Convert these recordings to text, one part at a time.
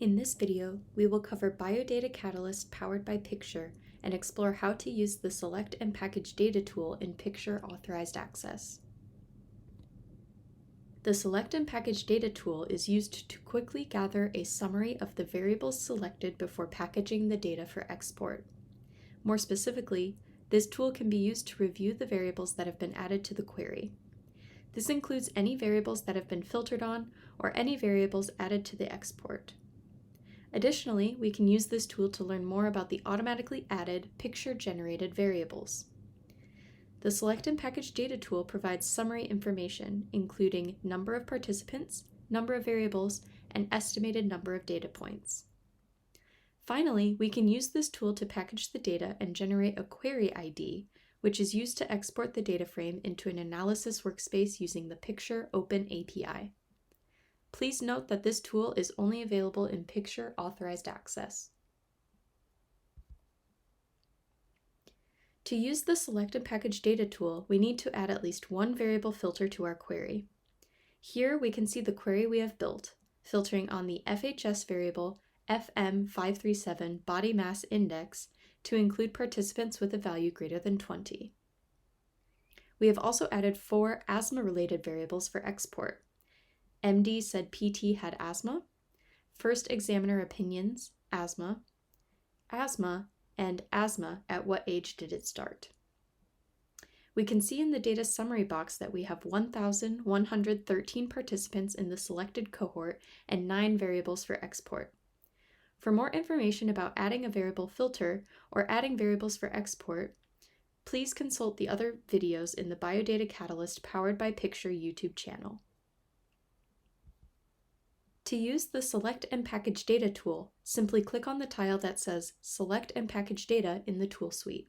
In this video, we will cover BioData Catalyst powered by PIC-SURE and explore how to use the Select and Package Data tool in PIC-SURE Authorized Access. The Select and Package Data tool is used to quickly gather a summary of the variables selected before packaging the data for export. More specifically, this tool can be used to review the variables that have been added to the query. This includes any variables that have been filtered on or any variables added to the export. Additionally, we can use this tool to learn more about the automatically added PIC-SURE-generated variables. The Select and Package Data tool provides summary information, including number of participants, number of variables, and estimated number of data points. Finally, we can use this tool to package the data and generate a query ID, which is used to export the data frame into an analysis workspace using the PIC-SURE Open API. Please note that this tool is only available in PIC-SURE Authorized Access. To use the Select and Package Data tool, we need to add at least one variable filter to our query. Here we can see the query we have built, filtering on the FHS variable FM537 body mass index to include participants with a value greater than 20. We have also added 4 asthma-related variables for export. MD said PT had asthma, first examiner opinions, asthma, and asthma at what age did it start. We can see in the data summary box that we have 1,113 participants in the selected cohort and 9 variables for export. For more information about adding a variable filter or adding variables for export, please consult the other videos in the BioData Catalyst Powered by PIC-SURE YouTube channel. To use the Select and Package Data tool, simply click on the tile that says Select and Package Data in the tool suite.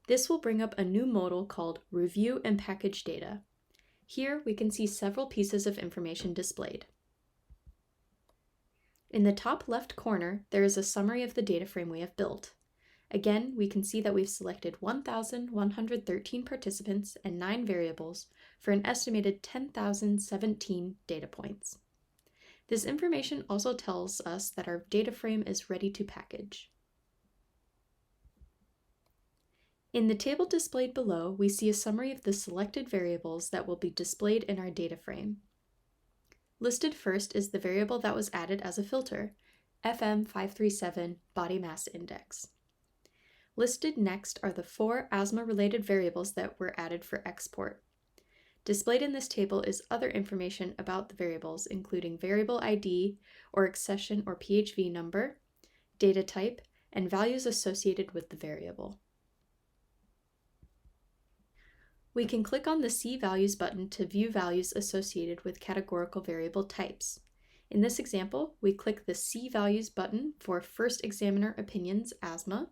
This will bring up a new modal called Review and Package Data. Here we can see several pieces of information displayed. In the top left corner, there is a summary of the data frame we have built. Again, we can see that we've selected 1,113 participants and 9 variables for an estimated 10,017 data points. This information also tells us that our data frame is ready to package. In the table displayed below, we see a summary of the selected variables that will be displayed in our data frame. Listed first is the variable that was added as a filter, FM537 body mass index. Listed next are the 4 asthma-related variables that were added for export. Displayed in this table is other information about the variables, including variable ID or accession or PHV number, data type, and values associated with the variable. We can click on the See Values button to view values associated with categorical variable types. In this example, we click the See Values button for First Examiner Opinions Asthma,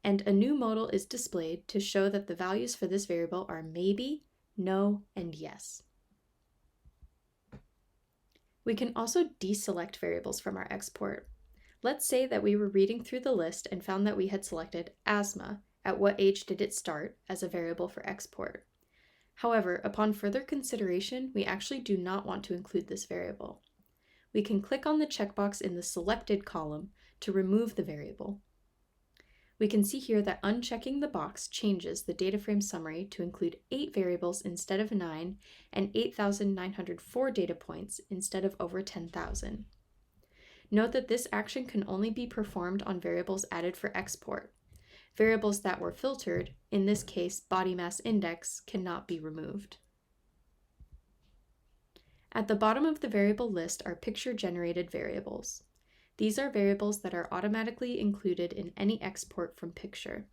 and a new modal is displayed to show that the values for this variable are maybe, no, and yes. We can also deselect variables from our export. Let's say that we were reading through the list and found that we had selected asthma, at what age did it start, as a variable for export. However, upon further consideration, we actually do not want to include this variable. We can click on the checkbox in the Selected column to remove the variable. We can see here that unchecking the box changes the Dataframe Summary to include 8 variables instead of 9 and 8,904 data points instead of over 10,000. Note that this action can only be performed on variables added for export. Variables that were filtered, in this case body mass index, cannot be removed. At the bottom of the variable list are PIC-SURE-generated variables. These are variables that are automatically included in any export from PIC-SURE.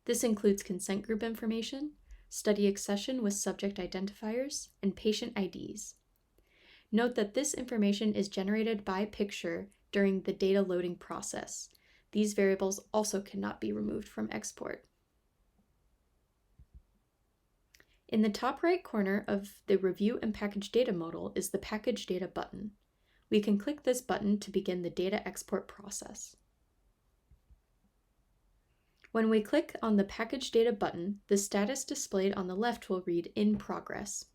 This includes consent group information, study accession with subject identifiers, and patient IDs. Note that this information is generated by PIC-SURE during the data loading process. These variables also cannot be removed from export. In the top right corner of the Review and Package Data modal is the Package Data button. We can click this button to begin the data export process. When we click on the Package Data button, the status displayed on the left will read In Progress.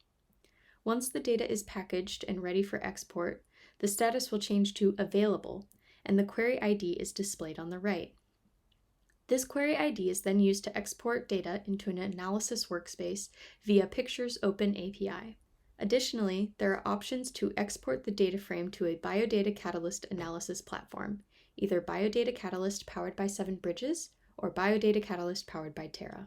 Once the data is packaged and ready for export, the status will change to Available, and the query ID is displayed on the right. This query ID is then used to export data into an analysis workspace via PIC-SURE's Open API. Additionally, there are options to export the data frame to a BioData Catalyst analysis platform, either BioData Catalyst powered by 7 Bridges or BioData Catalyst powered by Terra.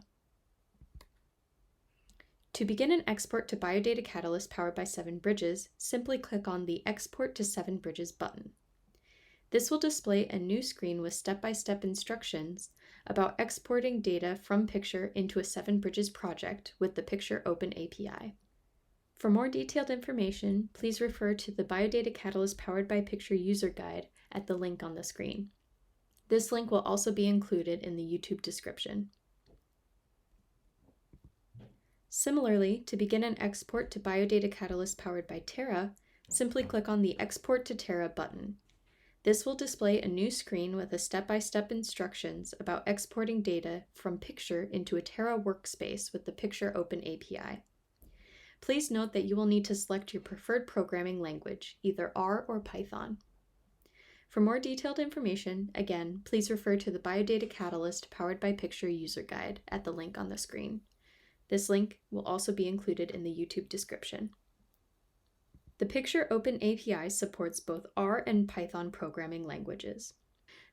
To begin an export to BioData Catalyst powered by 7 Bridges, simply click on the Export to 7 Bridges button. This will display a new screen with step-by-step instructions about exporting data from PIC-SURE into a 7 Bridges project with the PIC-SURE Open API. For more detailed information, please refer to the BioData Catalyst Powered by PIC-SURE user guide at the link on the screen. This link will also be included in the YouTube description. Similarly, to begin an export to BioData Catalyst Powered by Terra, simply click on the Export to Terra button. This will display a new screen with a step-by-step instructions about exporting data from PIC-SURE into a Terra workspace with the PIC-SURE Open API. Please note that you will need to select your preferred programming language, either R or Python. For more detailed information, again, please refer to the BioData Catalyst Powered by PIC-SURE user guide at the link on the screen. This link will also be included in the YouTube description. The PIC-SURE Open API supports both R and Python programming languages.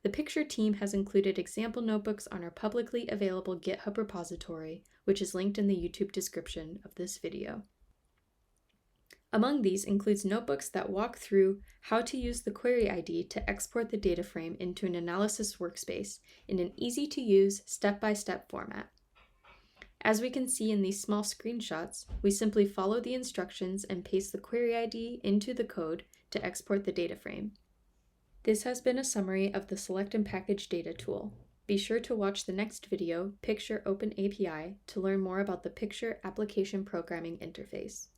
The PIC-SURE team has included example notebooks on our publicly available GitHub repository, which is linked in the YouTube description of this video. Among these includes notebooks that walk through how to use the query ID to export the data frame into an analysis workspace in an easy-to-use, step-by-step format. As we can see in these small screenshots, we simply follow the instructions and paste the query ID into the code to export the data frame. This has been a summary of the Select and Package Data tool. Be sure to watch the next video, PIC-SURE Open API, to learn more about the PIC-SURE Application Programming Interface.